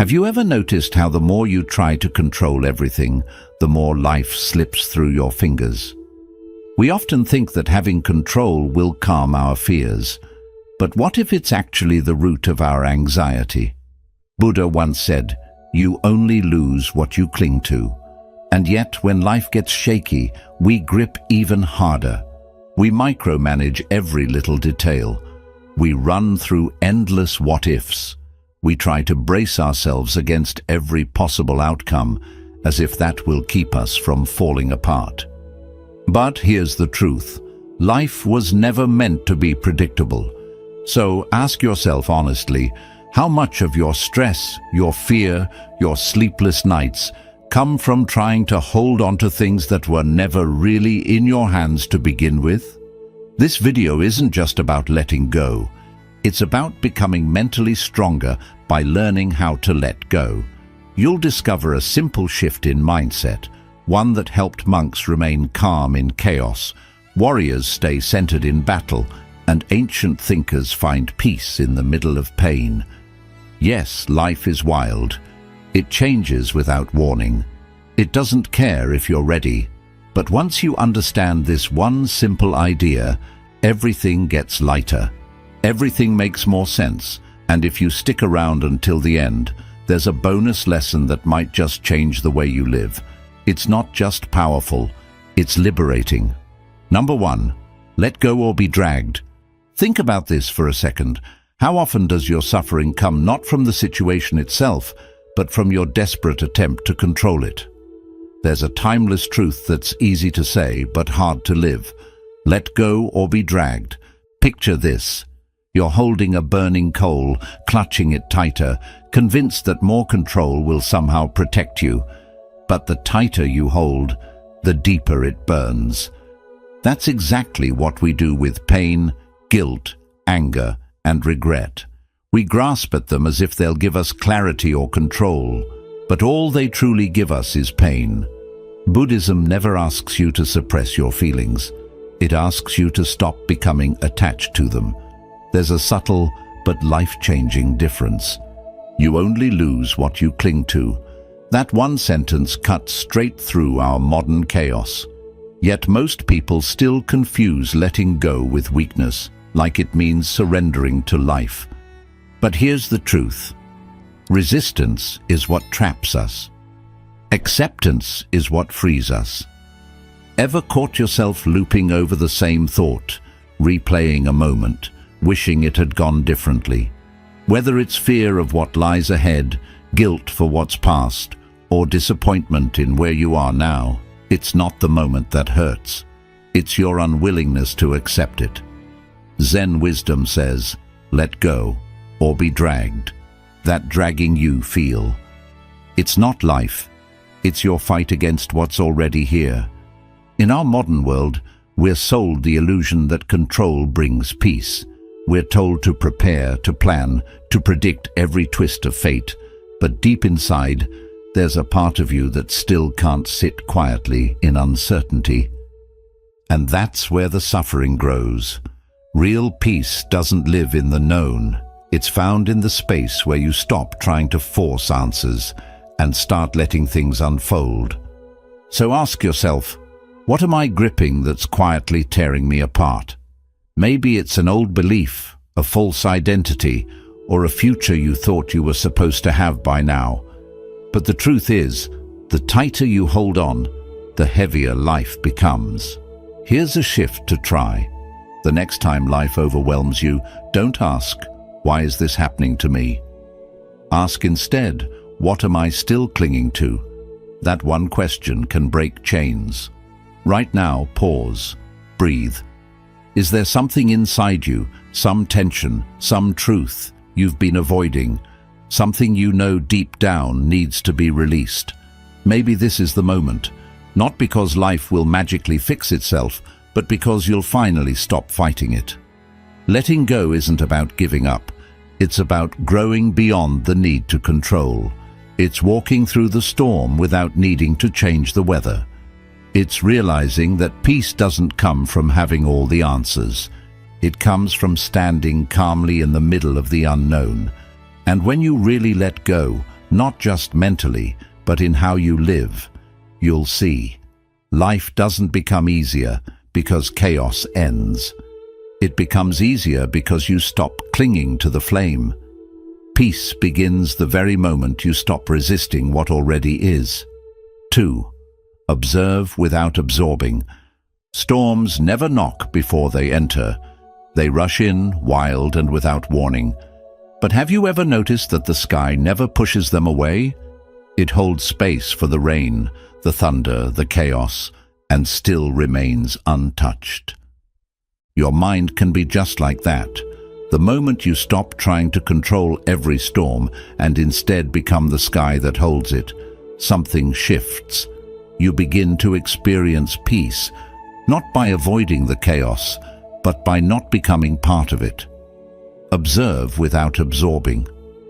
Have you ever noticed how the more you try to control everything, the more life slips through your fingers? We often think that having control will calm our fears, but what if it's actually the root of our anxiety? Buddha once said, "You only lose what you cling to." And yet, when life gets shaky, we grip even harder. We micromanage every little detail. We run through endless what-ifs. We try to brace ourselves against every possible outcome, as if that will keep us from falling apart. But here's the truth. Life was never meant to be predictable. So ask yourself honestly, how much of your stress, your fear, your sleepless nights come from trying to hold on to things that were never really in your hands to begin with? This video isn't just about letting go. It's about becoming mentally stronger by learning how to let go. You'll discover a simple shift in mindset, one that helped monks remain calm in chaos, warriors stay centered in battle, and ancient thinkers find peace in the middle of pain. Yes, life is wild. It changes without warning. It doesn't care if you're ready. But once you understand this one simple idea, everything gets lighter. Everything makes more sense, and if you stick around until the end, there's a bonus lesson that might just change the way you live. It's not just powerful, it's liberating. Number 1, let go or be dragged. Think about this for a second. How often does your suffering come not from the situation itself, but from your desperate attempt to control it? There's a timeless truth that's easy to say, but hard to live. Let go or be dragged. Picture this. You're holding a burning coal, clutching it tighter, convinced that more control will somehow protect you. But the tighter you hold, the deeper it burns. That's exactly what we do with pain, guilt, anger, and regret. We grasp at them as if they'll give us clarity or control, but all they truly give us is pain. Buddhism never asks you to suppress your feelings. It asks you to stop becoming attached to them. There's a subtle but life-changing difference. You only lose what you cling to. That one sentence cuts straight through our modern chaos. Yet most people still confuse letting go with weakness, like it means surrendering to life. But here's the truth. Resistance is what traps us. Acceptance is what frees us. Ever caught yourself looping over the same thought, replaying a moment, wishing it had gone differently? Whether it's fear of what lies ahead, guilt for what's past, or disappointment in where you are now, it's not the moment that hurts. It's your unwillingness to accept it. Zen wisdom says, let go or be dragged. That dragging you feel. It's not life. It's your fight against what's already here. In our modern world, we're sold the illusion that control brings peace. We're told to prepare, to plan, to predict every twist of fate. But deep inside, there's a part of you that still can't sit quietly in uncertainty. And that's where the suffering grows. Real peace doesn't live in the known. It's found in the space where you stop trying to force answers and start letting things unfold. So ask yourself, what am I gripping that's quietly tearing me apart? Maybe it's an old belief, a false identity, or a future you thought you were supposed to have by now. But the truth is, the tighter you hold on, the heavier life becomes. Here's a shift to try. The next time life overwhelms you, don't ask, why is this happening to me? Ask instead, what am I still clinging to? That one question can break chains. Right now, pause, breathe. Is there something inside you, some tension, some truth you've been avoiding, something you know deep down needs to be released? Maybe this is the moment, not because life will magically fix itself, but because you'll finally stop fighting it. Letting go isn't about giving up. It's about growing beyond the need to control. It's walking through the storm without needing to change the weather. It's realizing that peace doesn't come from having all the answers. It comes from standing calmly in the middle of the unknown. And when you really let go, not just mentally, but in how you live, you'll see. Life doesn't become easier because chaos ends. It becomes easier because you stop clinging to the flame. Peace begins the very moment you stop resisting what already is. 2. Observe without absorbing. Storms never knock before they enter. They rush in, wild and without warning. But have you ever noticed that the sky never pushes them away? It holds space for the rain, the thunder, the chaos, and still remains untouched. Your mind can be just like that. The moment you stop trying to control every storm and instead become the sky that holds it, something shifts. You begin to experience peace, not by avoiding the chaos, but by not becoming part of it. Observe without absorbing.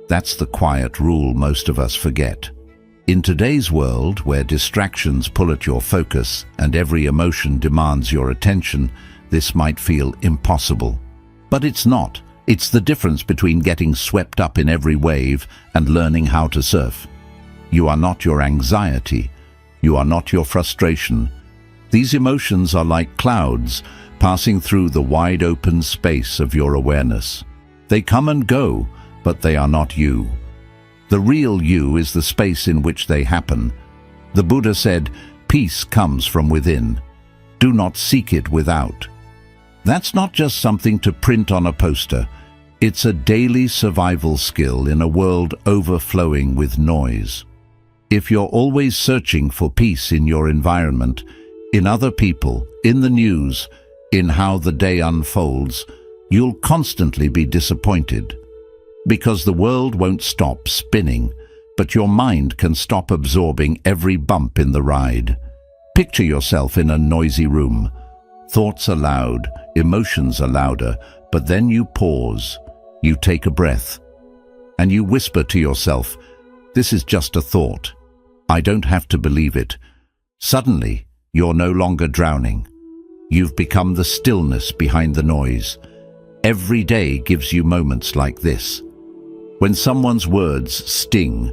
That's the quiet rule most of us forget. In today's world, where distractions pull at your focus and every emotion demands your attention, this might feel impossible. But it's not. It's the difference between getting swept up in every wave and learning how to surf. You are not your anxiety. You are not your frustration. These emotions are like clouds passing through the wide open space of your awareness. They come and go, but they are not you. The real you is the space in which they happen. The Buddha said, "Peace comes from within. Do not seek it without." That's not just something to print on a poster. It's a daily survival skill in a world overflowing with noise. If you're always searching for peace in your environment, in other people, in the news, in how the day unfolds, you'll constantly be disappointed. Because the world won't stop spinning, but your mind can stop absorbing every bump in the ride. Picture yourself in a noisy room. Thoughts are loud, emotions are louder, but then you pause, you take a breath, and you whisper to yourself, "This is just a thought. I don't have to believe it." Suddenly, you're no longer drowning. You've become the stillness behind the noise. Every day gives you moments like this. When someone's words sting,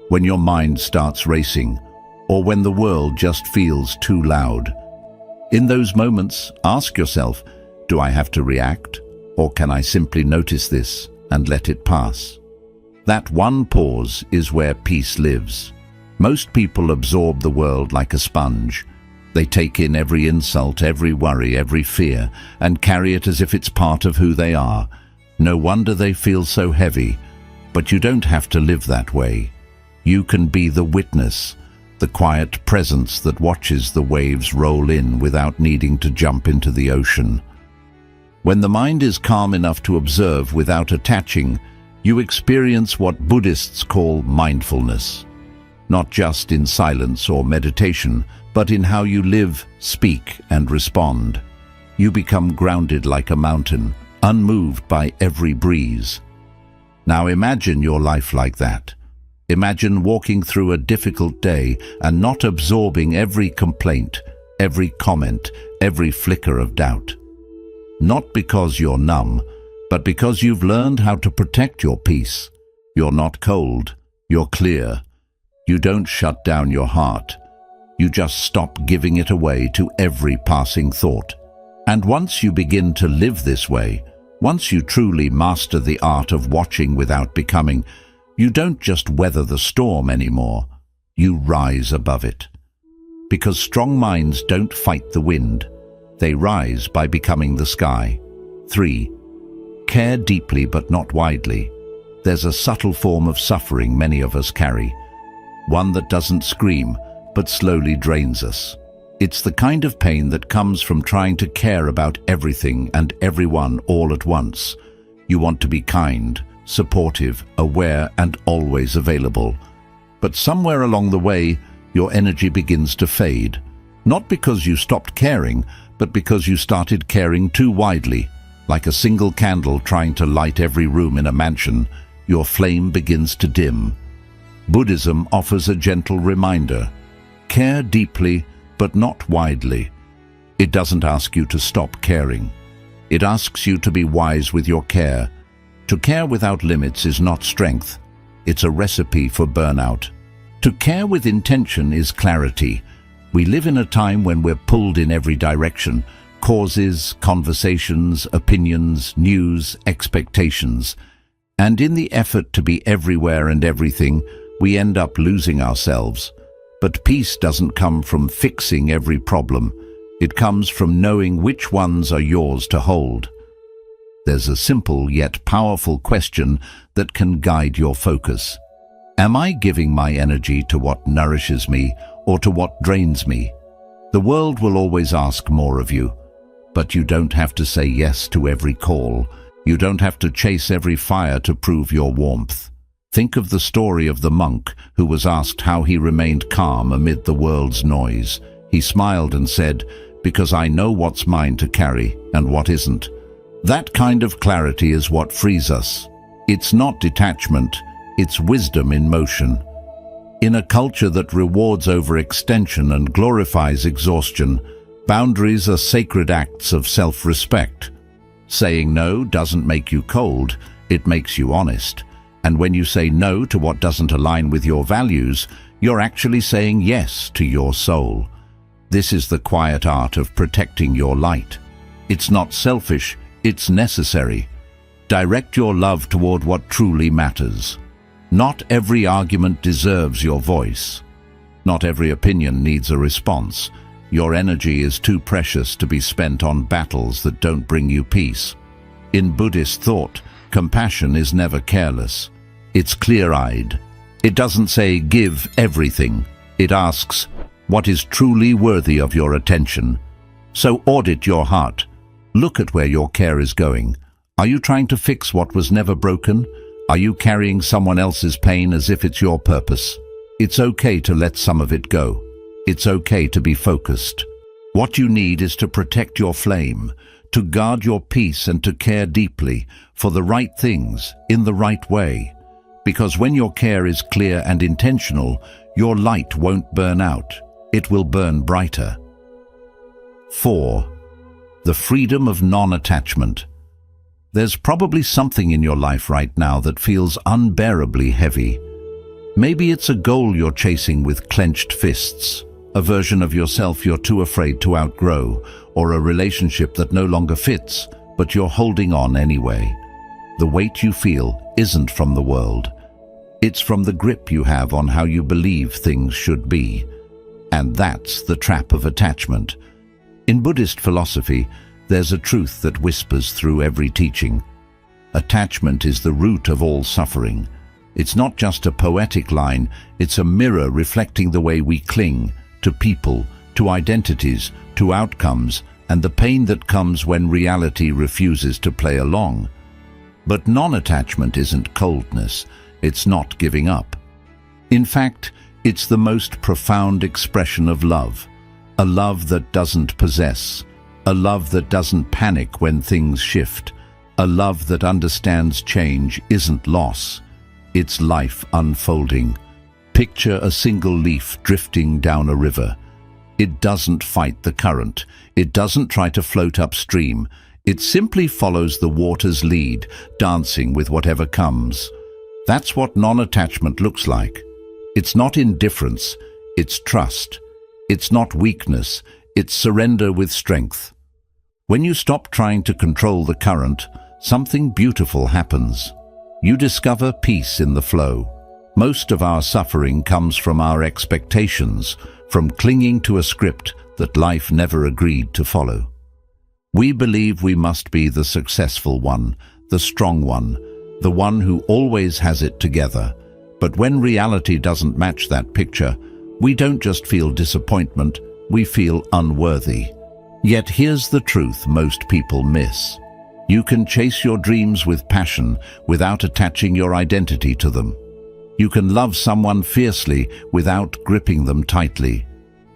when your mind starts racing, or when the world just feels too loud. In those moments, ask yourself, do I have to react, or can I simply notice this and let it pass? That one pause is where peace lives. Most people absorb the world like a sponge. They take in every insult, every worry, every fear, and carry it as if it's part of who they are. No wonder they feel so heavy. But you don't have to live that way. You can be the witness, the quiet presence that watches the waves roll in without needing to jump into the ocean. When the mind is calm enough to observe without attaching, you experience what Buddhists call mindfulness. Not just in silence or meditation, but in how you live, speak, and respond. You become grounded like a mountain, unmoved by every breeze. Now imagine your life like that. Imagine walking through a difficult day and not absorbing every complaint, every comment, every flicker of doubt. Not because you're numb, but because you've learned how to protect your peace. You're not cold, you're clear. You don't shut down your heart. You just stop giving it away to every passing thought. And once you begin to live this way, once you truly master the art of watching without becoming, you don't just weather the storm anymore, you rise above it. Because strong minds don't fight the wind, they rise by becoming the sky. 3. Care deeply but not widely. There's a subtle form of suffering many of us carry, one that doesn't scream, but slowly drains us. It's the kind of pain that comes from trying to care about everything and everyone all at once. You want to be kind, supportive, aware, and always available. But somewhere along the way, your energy begins to fade. Not because you stopped caring, but because you started caring too widely. Like a single candle trying to light every room in a mansion, your flame begins to dim. Buddhism offers a gentle reminder. Care deeply, but not widely. It doesn't ask you to stop caring. It asks you to be wise with your care. To care without limits is not strength. it's a recipe for burnout. To care with intention is clarity. We live in a time when we're pulled in every direction. Causes, conversations, opinions, news, expectations. And in the effort to be everywhere and everything, we end up losing ourselves. But peace doesn't come from fixing every problem. It comes from knowing which ones are yours to hold. There's a simple yet powerful question that can guide your focus. Am I giving my energy to what nourishes me or to what drains me? The world will always ask more of you, but you don't have to say yes to every call. You don't have to chase every fire to prove your warmth. Think of the story of the monk who was asked how he remained calm amid the world's noise. He smiled and said, "Because I know what's mine to carry and what isn't." That kind of clarity is what frees us. It's not detachment, it's wisdom in motion. In a culture that rewards overextension and glorifies exhaustion, boundaries are sacred acts of self-respect. Saying no doesn't make you cold, it makes you honest. And when you say no to what doesn't align with your values, you're actually saying yes to your soul. This is the quiet art of protecting your light. It's not selfish, it's necessary. Direct your love toward what truly matters. Not every argument deserves your voice. Not every opinion needs a response. Your energy is too precious to be spent on battles that don't bring you peace. In Buddhist thought, compassion is never careless. It's clear-eyed. It doesn't say, "Give everything." It asks, "What is truly worthy of your attention?" So audit your heart. Look at where your care is going. Are you trying to fix what was never broken? Are you carrying someone else's pain as if it's your purpose? It's okay to let some of it go. It's okay to be focused. What you need is to protect your flame, to guard your peace and to care deeply for the right things in the right way. Because when your care is clear and intentional, your light won't burn out. It will burn brighter. 4. The freedom of non-attachment. There's probably something in your life right now that feels unbearably heavy. Maybe it's a goal you're chasing with clenched fists, a version of yourself you're too afraid to outgrow, or a relationship that no longer fits, but you're holding on anyway. The weight you feel isn't from the world. It's from the grip you have on how you believe things should be. And that's the trap of attachment. In Buddhist philosophy, there's a truth that whispers through every teaching. Attachment is the root of all suffering. It's not just a poetic line, it's a mirror reflecting the way we cling to people, to identities, to outcomes, and the pain that comes when reality refuses to play along. But non-attachment isn't coldness, it's not giving up. In fact, it's the most profound expression of love. A love that doesn't possess. A love that doesn't panic when things shift. A love that understands change isn't loss. It's life unfolding. Picture a single leaf drifting down a river. It doesn't fight the current. It doesn't try to float upstream. It simply follows the water's lead, dancing with whatever comes. That's what non-attachment looks like. It's not indifference, it's trust. It's not weakness, it's surrender with strength. When you stop trying to control the current, something beautiful happens. You discover peace in the flow. Most of our suffering comes from our expectations, from clinging to a script that life never agreed to follow. We believe we must be the successful one, the strong one, the one who always has it together. But when reality doesn't match that picture, we don't just feel disappointment, we feel unworthy. Yet here's the truth most people miss. You can chase your dreams with passion without attaching your identity to them. You can love someone fiercely without gripping them tightly.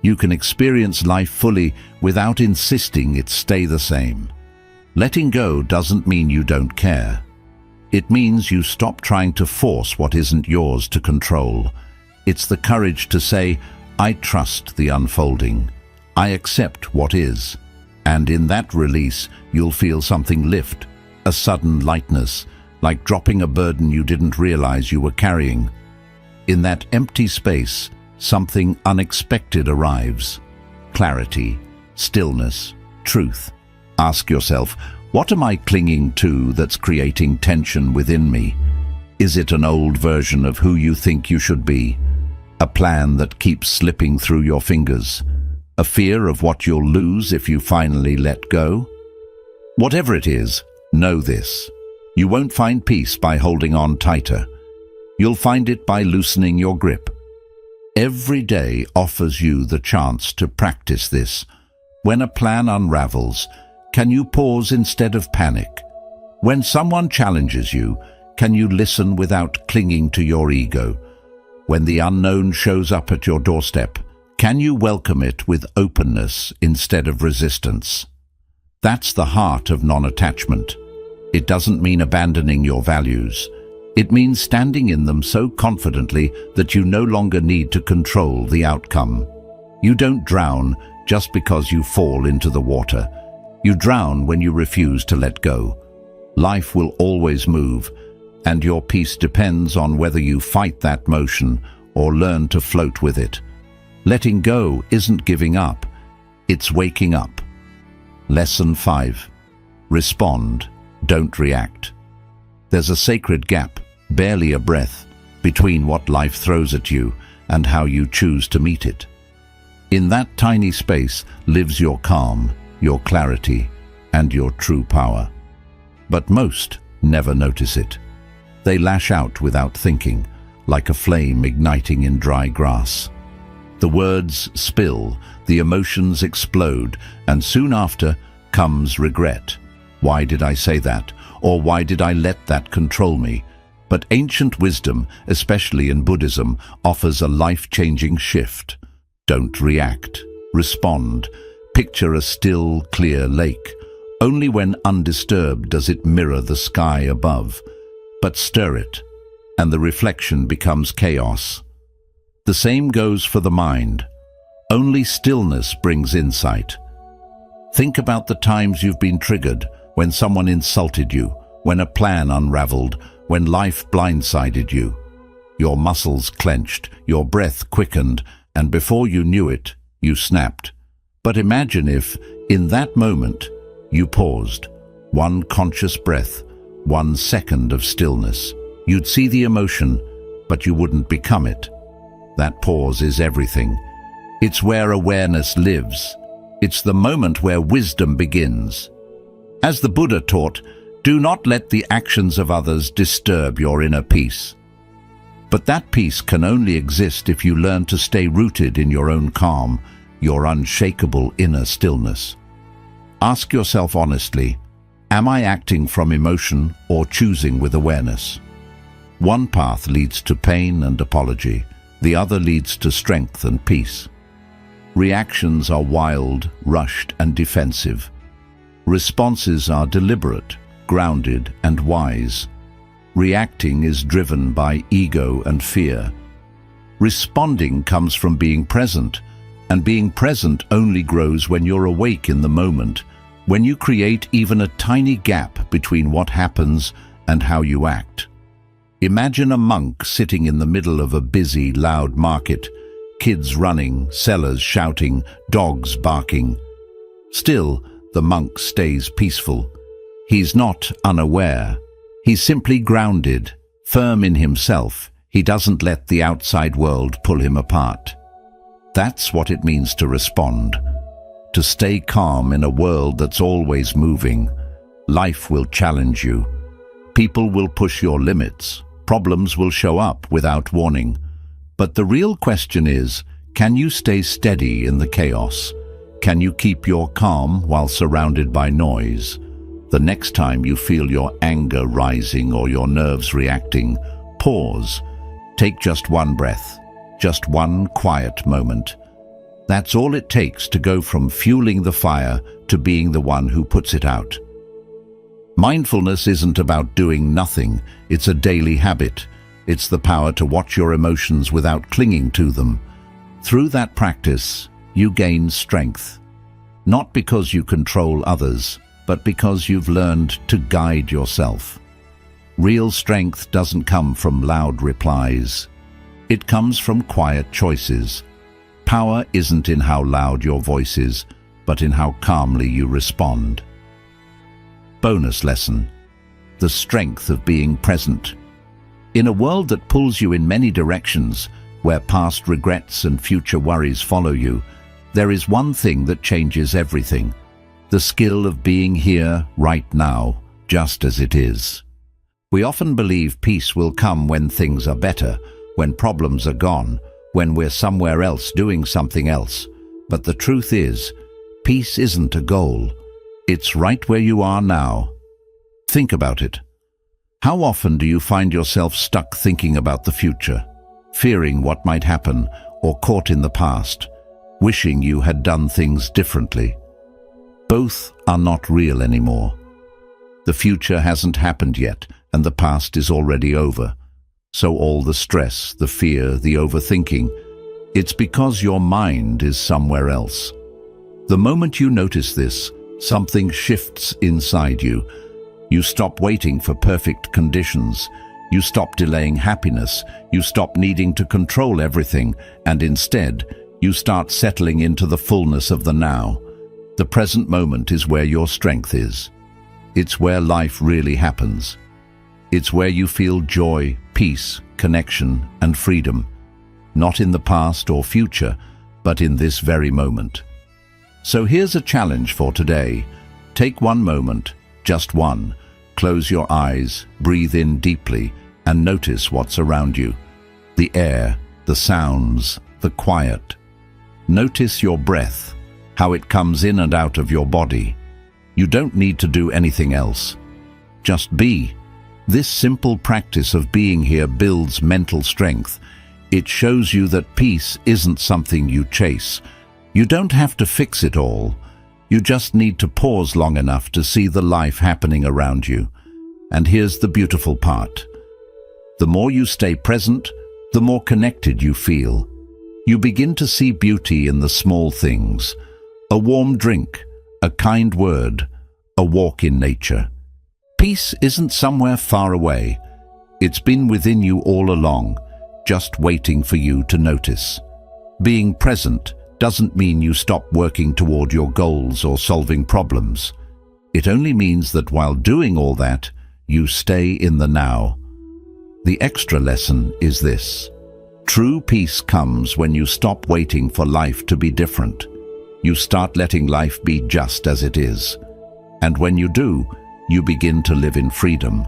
You can experience life fully without insisting it stay the same. Letting go doesn't mean you don't care. It means you stop trying to force what isn't yours to control. It's the courage to say, I trust the unfolding. I accept what is. And in that release, you'll feel something lift, a sudden lightness, like dropping a burden you didn't realize you were carrying. In that empty space, something unexpected arrives. Clarity, stillness, truth. Ask yourself, what am I clinging to that's creating tension within me? Is it an old version of who you think you should be? A plan that keeps slipping through your fingers? A fear of what you'll lose if you finally let go? Whatever it is, know this. You won't find peace by holding on tighter. You'll find it by loosening your grip. Every day offers you the chance to practice this. When a plan unravels, can you pause instead of panic? When someone challenges you, can you listen without clinging to your ego? When the unknown shows up at your doorstep, can you welcome it with openness instead of resistance? That's the heart of non-attachment. It doesn't mean abandoning your values. It means standing in them so confidently that you no longer need to control the outcome. You don't drown just because you fall into the water. You drown when you refuse to let go. Life will always move, and your peace depends on whether you fight that motion or learn to float with it. Letting go isn't giving up, it's waking up. Lesson 5. Respond, don't react. There's a sacred gap, barely a breath, between what life throws at you and how you choose to meet it. In that tiny space lives your calm, your clarity, and your true power. But most never notice it. They lash out without thinking, like a flame igniting in dry grass. The words spill, the emotions explode, and soon after comes regret. Why did I say that? Or why did I let that control me? But ancient wisdom, especially in Buddhism, offers a life-changing shift. Don't react. Respond. Picture a still, clear lake. Only when undisturbed does it mirror the sky above. But stir it, and the reflection becomes chaos. The same goes for the mind. Only stillness brings insight. Think about the times you've been triggered, when someone insulted you, when a plan unraveled, when life blindsided you. Your muscles clenched, your breath quickened, and before you knew it, you snapped. But imagine if, in that moment, you paused. One conscious breath, 1 second of stillness. You'd see the emotion, but you wouldn't become it. That pause is everything. It's where awareness lives. It's the moment where wisdom begins. As the Buddha taught, do not let the actions of others disturb your inner peace. But that peace can only exist if you learn to stay rooted in your own calm, your unshakable inner stillness. Ask yourself honestly, am I acting from emotion or choosing with awareness? One path leads to pain and apology. The other leads to strength and peace. Reactions are wild, rushed, and defensive. Responses are deliberate, grounded, and wise. Reacting is driven by ego and fear. Responding comes from being present, and being present only grows when you're awake in the moment, when you create even a tiny gap between what happens and how you act. Imagine a monk sitting in the middle of a busy, loud market, kids running, sellers shouting, dogs barking. Still, the monk stays peaceful. He's not unaware. He's simply grounded, firm in himself. He doesn't let the outside world pull him apart. That's what it means to respond. To stay calm in a world that's always moving. Life will challenge you. People will push your limits. Problems will show up without warning. But the real question is, can you stay steady in the chaos? Can you keep your calm while surrounded by noise? The next time you feel your anger rising or your nerves reacting, pause. Take just one breath, just one quiet moment. That's all it takes to go from fueling the fire to being the one who puts it out. Mindfulness isn't about doing nothing. It's a daily habit. It's the power to watch your emotions without clinging to them. Through that practice, you gain strength. Not because you control others, but because you've learned to guide yourself. Real strength doesn't come from loud replies. It comes from quiet choices. Power isn't in how loud your voice is, but in how calmly you respond. Bonus lesson: the strength of being present. In a world that pulls you in many directions, where past regrets and future worries follow you, there is one thing that changes everything: the skill of being here, right now, just as it is. We often believe peace will come when things are better, when problems are gone, when we're somewhere else doing something else. But the truth is, peace isn't a goal. It's right where you are now. Think about it. How often do you find yourself stuck thinking about the future, fearing what might happen, or caught in the past, wishing you had done things differently? Both are not real anymore. The future hasn't happened yet, and the past is already over. So all the stress, the fear, the overthinking, it's because your mind is somewhere else. The moment you notice this, something shifts inside you. You stop waiting for perfect conditions. You stop delaying happiness. You stop needing to control everything, and instead, you start settling into the fullness of the now. The present moment is where your strength is. It's where life really happens. It's where you feel joy, peace, connection, and freedom. Not in the past or future, but in this very moment. So here's a challenge for today. Take one moment, just one. Close your eyes, breathe in deeply, and notice what's around you. The air, the sounds, the quiet. Notice your breath, how it comes in and out of your body. You don't need to do anything else. Just be. This simple practice of being here builds mental strength. It shows you that peace isn't something you chase. You don't have to fix it all. You just need to pause long enough to see the life happening around you. And here's the beautiful part. The more you stay present, the more connected you feel. You begin to see beauty in the small things. A warm drink, a kind word, a walk in nature. Peace isn't somewhere far away. It's been within you all along, just waiting for you to notice. Being present doesn't mean you stop working toward your goals or solving problems. It only means that while doing all that, you stay in the now. The extra lesson is this: true peace comes when you stop waiting for life to be different. You start letting life be just as it is. And when you do, you begin to live in freedom.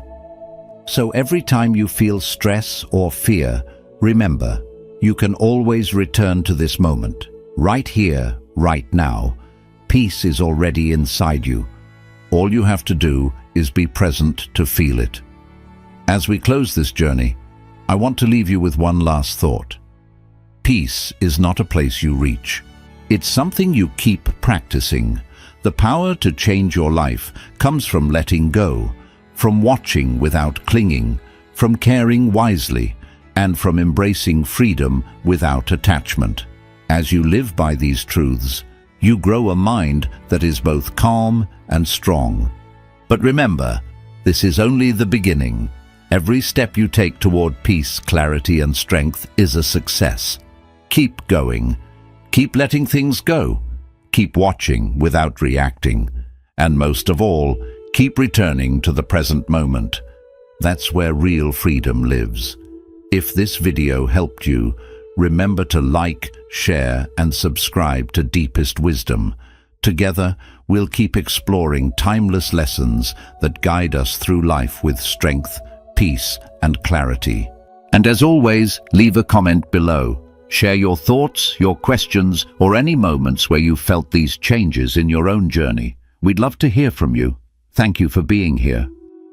So every time you feel stress or fear, remember, you can always return to this moment. Right here, right now. Peace is already inside you. All you have to do is be present to feel it. As we close this journey, I want to leave you with one last thought. Peace is not a place you reach. It's something you keep practicing. The power to change your life comes from letting go, from watching without clinging, from caring wisely, and from embracing freedom without attachment. As you live by these truths, you grow a mind that is both calm and strong. But remember, this is only the beginning. Every step you take toward peace, clarity, and strength is a success. Keep going. Keep letting things go. Keep watching without reacting. And most of all, keep returning to the present moment. That's where real freedom lives. If this video helped you, remember to like, share, and subscribe to Deepest Wisdom. Together, we'll keep exploring timeless lessons that guide us through life with strength, peace, and clarity. And as always, leave a comment below. Share your thoughts, your questions, or any moments where you felt these changes in your own journey. We'd love to hear from you. Thank you for being here.